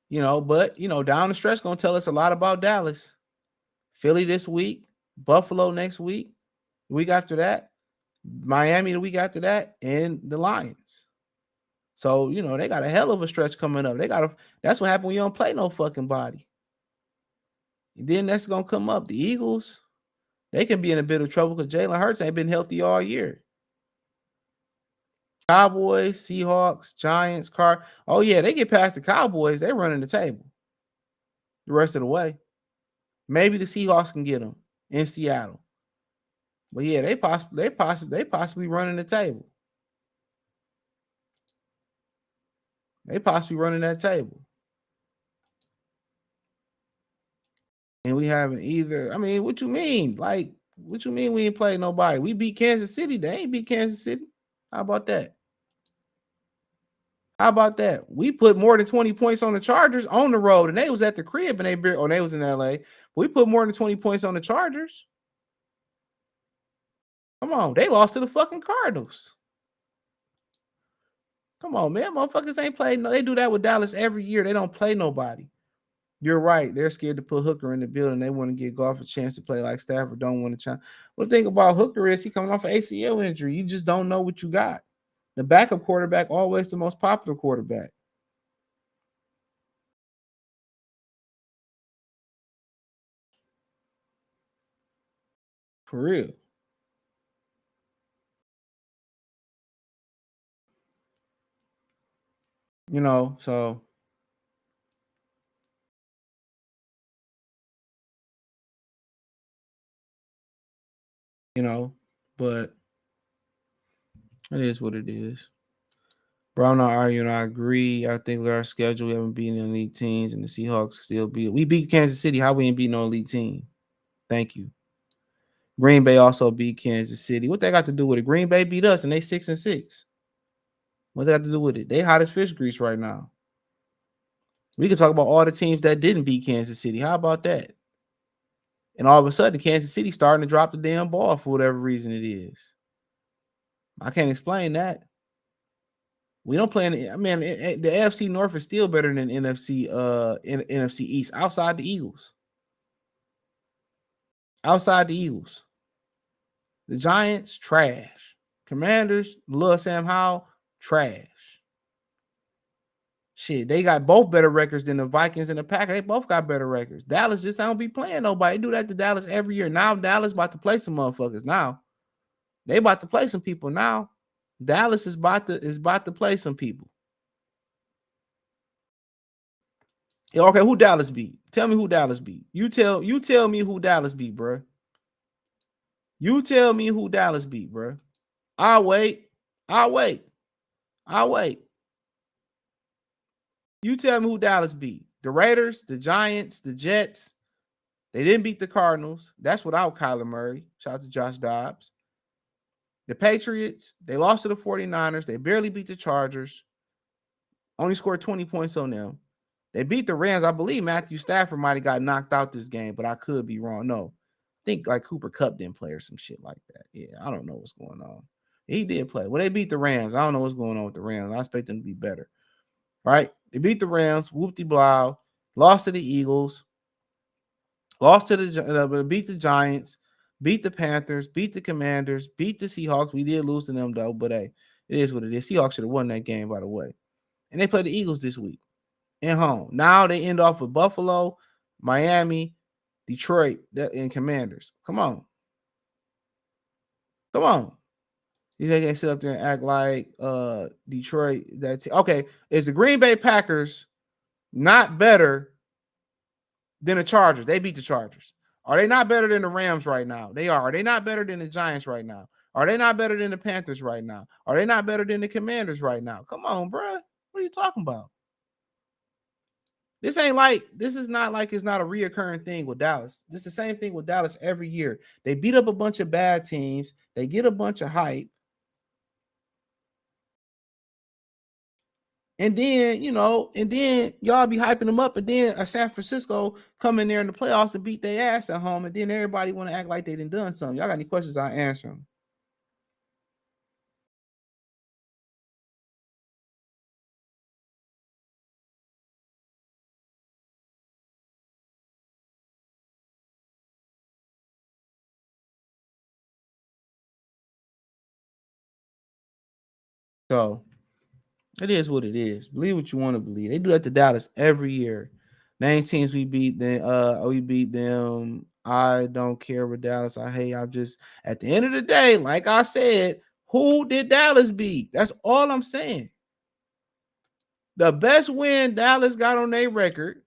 but down the stretch gonna tell us a lot about Dallas. Philly this week, Buffalo next week, the week after that, Miami the week after that, and the Lions. So, they got a hell of a stretch coming up. That's what happened when you don't play no fucking body. And then that's gonna come up. The Eagles, they can be in a bit of trouble because Jalen Hurts ain't been healthy all year. Cowboys, Seahawks, Giants, oh yeah, they get past the Cowboys, they running the table the rest of the way. Maybe the Seahawks can get them in Seattle. But yeah, they possibly running the table. They possibly running that table. And we haven't either. I mean, what you mean? Like, what you mean we ain't played nobody? We beat Kansas City. They ain't beat Kansas City. How about that? We put more than 20 points on the Chargers on the road, and they was at the crib, and they was in LA. We put more than 20 points on the Chargers. Come on, they lost to the fucking Cardinals. Come on, man. Motherfuckers ain't played. No, they do that with Dallas every year. They don't play nobody. You're right. They're scared to put Hooker in the building. They want to give Goff a chance to play like Stafford. Don't want to challenge. Well, the thing about Hooker is he coming off an ACL injury. You just don't know what you got. The backup quarterback always the most popular quarterback. For real. So but it is what it is. Bro, I'm not arguing. I agree. I think with our schedule, we haven't beaten elite teams, and the Seahawks still beat. We beat Kansas City. How we ain't beat no elite team? Thank you. Green Bay also beat Kansas City. What they got to do with it? Green Bay beat us, and they 6-6. What they got to do with it? They hot as fish grease right now. We can talk about all the teams that didn't beat Kansas City. How about that? And all of a sudden, Kansas City starting to drop the damn ball for whatever reason it is. I can't explain that. We don't play in. I mean, the AFC North is still better than NFC East outside the Eagles. Outside the Eagles, the Giants trash. Commanders, Lil Sam Howell trash. Shit, they got both better records than the Vikings and the Packers. They both got better records. Dallas just don't be playing nobody. They do that to Dallas every year. Now Dallas about to play some motherfuckers. Now they about to play some people. Now Dallas is about to play some people. Okay, who Dallas beat? Tell me who Dallas beat. You tell me who Dallas beat, bro. You tell me who Dallas beat, bro. I'll wait. You tell me who Dallas beat. The Raiders, the Giants, the Jets. They didn't beat the Cardinals. That's without Kyler Murray. Shout out to Josh Dobbs. The Patriots, they lost to the 49ers. They barely beat the Chargers. Only scored 20 points on them. They beat the Rams. I believe Matthew Stafford might have got knocked out this game, but I could be wrong. No. I think like Cooper Kupp didn't play or some shit like that. Yeah, I don't know what's going on. He did play. Well, they beat the Rams. I don't know what's going on with the Rams. I expect them to be better. Right? They beat the Rams, whoop-de-blow, lost to the Eagles, lost to beat the Giants, beat the Panthers, beat the Commanders, beat the Seahawks. We did lose to them, though, but hey, it is what it is. Seahawks should have won that game, by the way. And they play the Eagles this week at home. Now they end off with Buffalo, Miami, Detroit, and Commanders. Come on. You think they sit up there and act like Detroit? Okay. Is the Green Bay Packers not better than the Chargers? They beat the Chargers. Are they not better than the Rams right now? They are. Are they not better than the Giants right now? Are they not better than the Panthers right now? Are they not better than the Commanders right now? Come on, bro. What are you talking about? This is not like it's not a reoccurring thing with Dallas. This is the same thing with Dallas every year. They beat up a bunch of bad teams. They get a bunch of hype. And then, y'all be hyping them up. And then San Francisco come in there in the playoffs and beat their ass at home. And then everybody want to act like they done something. Y'all got any questions? I'll answer them. So it is what it is. Believe what you want to believe. They do that to Dallas every year. 9 teams we beat them. We beat them. I don't care with Dallas. I'm just at the end of the day, like I said, who did Dallas beat? That's all I'm saying. The best win Dallas got on their record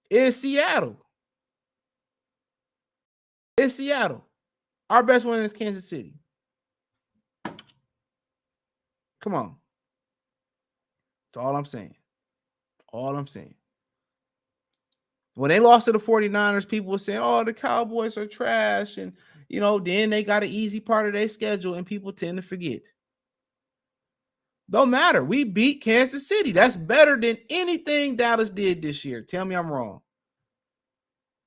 is Seattle. It's Seattle. Our best win is Kansas City. Come on. That's all I'm saying. When they lost to the 49ers, people were saying, oh, the Cowboys are trash. And, then they got an easy part of their schedule, and people tend to forget. Don't matter. We beat Kansas City. That's better than anything Dallas did this year. Tell me I'm wrong.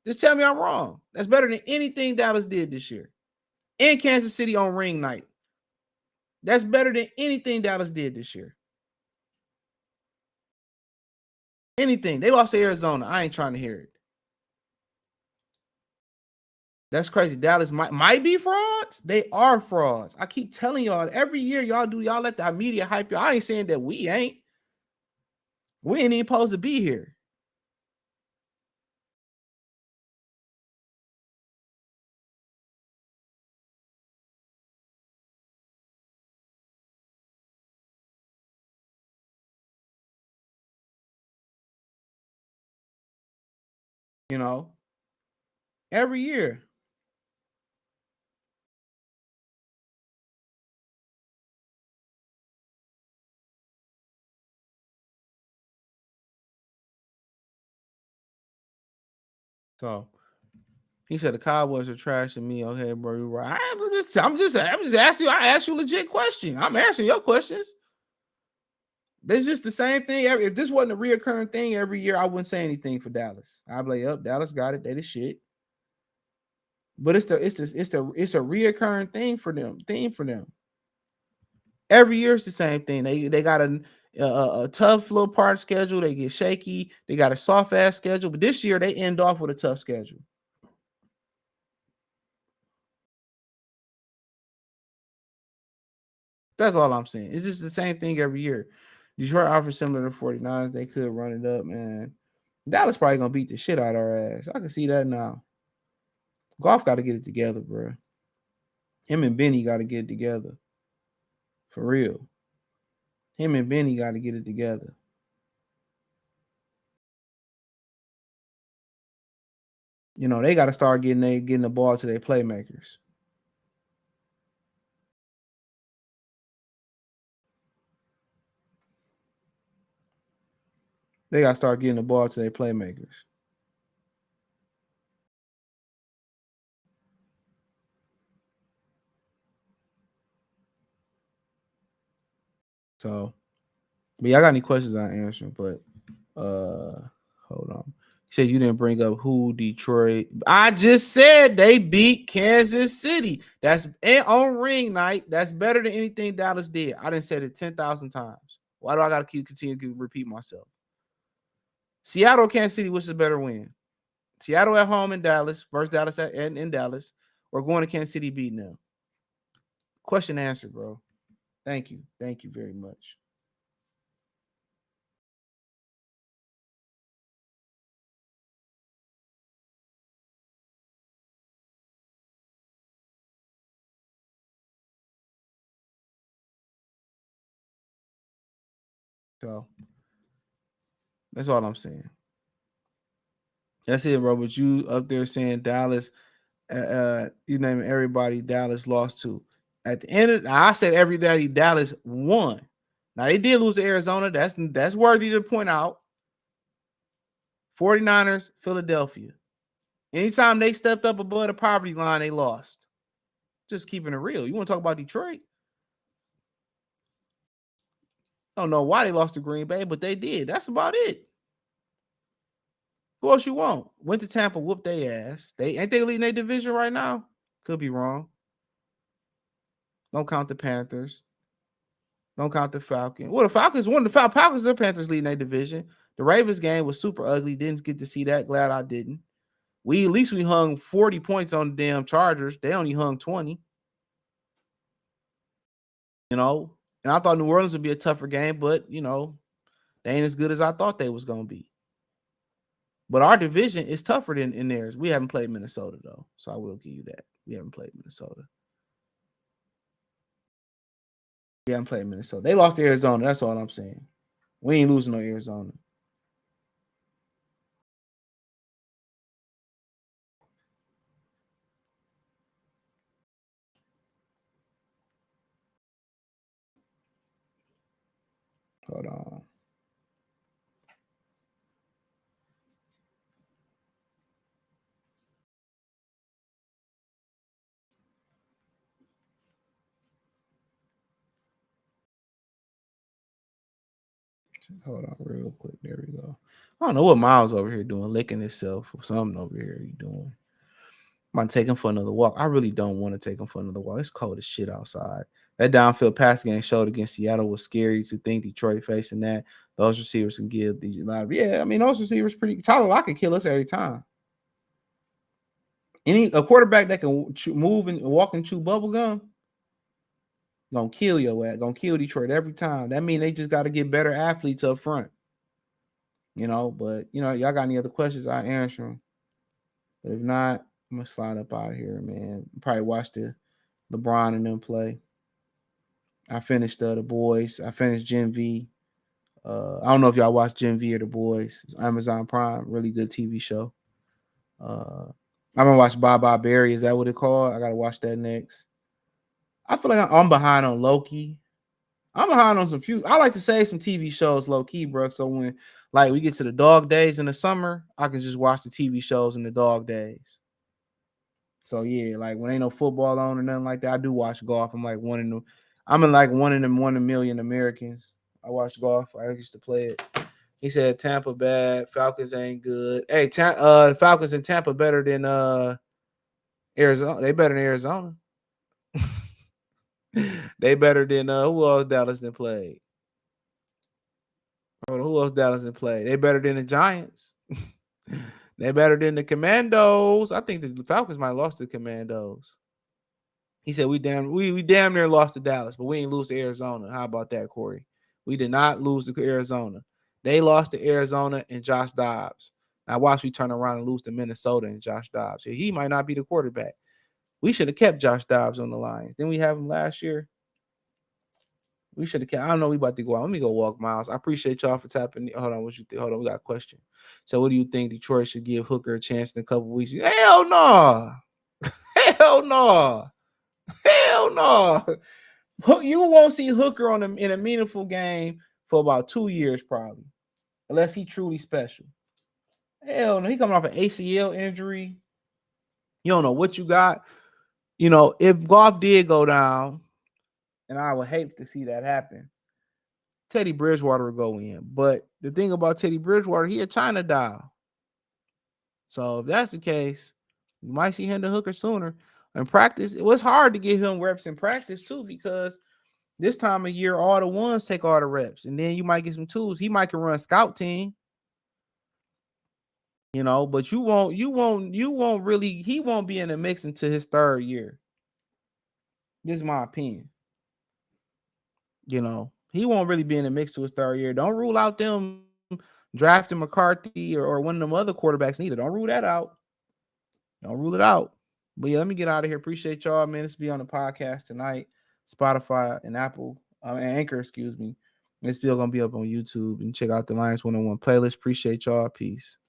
Just tell me I'm wrong. That's better than anything Dallas did this year. In Kansas City on ring night. That's better than anything Dallas did this year. Anything. They lost to Arizona. I ain't trying to hear it. That's crazy. Dallas might be frauds. They are frauds. I keep telling y'all every year y'all let the media hype y'all. I ain't saying that we ain't. We ain't even supposed to be here. Every year. So he said the Cowboys are trashing me. Okay, bro, you're right. I'm just asking you. I ask you a legit question. I'm answering your questions. It's just the same thing. If this wasn't a reoccurring thing every year, I wouldn't say anything for Dallas. I'd be like, up, Dallas got it. They the shit. But it's a reoccurring thing for them. Every year it's the same thing. They got a tough little part schedule. They get shaky. They got a soft ass schedule. But this year they end off with a tough schedule. That's all I'm saying. It's just the same thing every year. Detroit offers similar to 49ers. They could run it up, man. Dallas probably gonna beat the shit out of our ass. I can see that now. Goff got to get it together, bro. Him and Benny got to get it together. For real. Him and Benny got to get it together. You know, they got to start getting the ball to their playmakers. They got to start getting the ball to their playmakers. So, but yeah, I got any questions I answer, but hold on. You said you didn't bring up who Detroit. I just said they beat Kansas City. That's on ring night. That's better than anything Dallas did. I didn't say it 10,000 times. Why do I got to continue to repeat myself? Seattle, Kansas City, which is a better win? Seattle at home in Dallas versus Dallas in Dallas, or going to Kansas City beating them? Question answered, bro. Thank you. Thank you very much. So that's all I'm saying. That's it, bro. But you up there saying Dallas, you name everybody Dallas lost to. At the end of I said everybody Dallas won. Now they did lose to Arizona. That's worthy to point out. 49ers, Philadelphia. Anytime they stepped up above the poverty line, they lost. Just keeping it real. You want to talk about Detroit? I don't know why they lost to Green Bay, but they did. That's about it. Who else you want? Went to Tampa, whooped their ass. They ain't they leading their division right now? Could be wrong. Don't count the Panthers. Don't count the Falcons. Well, the Falcons won. The Falcons and the Panthers leading their division. The Ravens game was super ugly. Didn't get to see that. Glad I didn't. At least we hung 40 points on the damn Chargers. They only hung 20. You know, and I thought New Orleans would be a tougher game, but you know, they ain't as good as I thought they was gonna be. But our division is tougher than in theirs. We haven't played Minnesota though, so I will give you that. We haven't played Minnesota. We haven't played Minnesota. They lost to Arizona. That's all I'm saying. We ain't losing no Arizona. Hold on. Hold on real quick. There we go. I don't know what Miles over here doing, licking himself or something over here he doing. I'm about to take him for another walk. I really don't want to take him for another walk. It's cold as shit outside. That downfield pass game showed against Seattle was scary to think Detroit facing that. Those receivers can give these live. Yeah, I mean, those receivers pretty. Tyler Lockett kill us every time. A quarterback that can move and walk and chew bubble gum gonna kill your ass. Gonna kill Detroit every time. That means they just got to get better athletes up front. You know, but you know, y'all got any other questions? I answer them. But if not, I'm gonna slide up out of here, man. Probably watch the LeBron and them play. I finished The Boys. I finished Gen V. I don't know if y'all watch Gen V or The Boys. It's Amazon Prime. Really good TV show. I'm gonna watch Bye Bye Barry. Is that what it called? I gotta watch that next. I feel like I'm behind on Loki. I'm behind on some few. I like to save some TV shows low key, bro. So when like we get to the dog days in the summer, I can just watch the TV shows in the dog days. So yeah, like when ain't no football on or nothing like that, I do watch golf. I'm in like one in the 1 million Americans. I watched Goff. I used to play it. He said Tampa bad, Falcons ain't good. Hey, Falcons in Tampa better than Arizona. They better than Arizona. They better than who else Dallas done played? Hold on, who else Dallas done played? They better than the Giants. They better than the Commandos. I think the Falcons might have lost to the Commandos. He said we damn near lost to Dallas, but we ain't lose to Arizona. How about that, Corey? We did not lose to Arizona. They lost to Arizona and Josh Dobbs. Now watch we turn around and lose to Minnesota and Josh Dobbs. He might not be the quarterback. We should have kept Josh Dobbs on the Lions. Didn't we have him last year? We should have kept. I don't know. We about to go out. Let me go walk miles. I appreciate y'all for tapping. Hold on. What you think? Hold on. We got a question. So, what do you think Detroit should give Hooker a chance in a couple weeks? Hell no. Hell no. Hell no. You won't see Hooker in a meaningful game for about 2 years, probably, unless he truly special. Hell no. He coming off an ACL injury. You don't know what you got. You know, if Goff did go down, and I would hate to see that happen, Teddy Bridgewater would go in. But the thing about Teddy Bridgewater, he a China doll. So if that's the case, you might see Hendon Hooker sooner. In practice, it was hard to get him reps in practice too, because this time of year, all the ones take all the reps, and then you might get some tools. He might can run scout team, you know, but he won't be in the mix until his third year. This is my opinion. You know, he won't really be in the mix to his third year. Don't rule out them drafting McCarthy or one of them other quarterbacks neither. Don't rule that out. Don't rule it out. But yeah, let me get out of here. Appreciate y'all, man. This will be on the podcast tonight, Spotify and Apple and Anchor, excuse me. It's still gonna be up on YouTube, and check out the Lions 101 playlist. Appreciate y'all. Peace.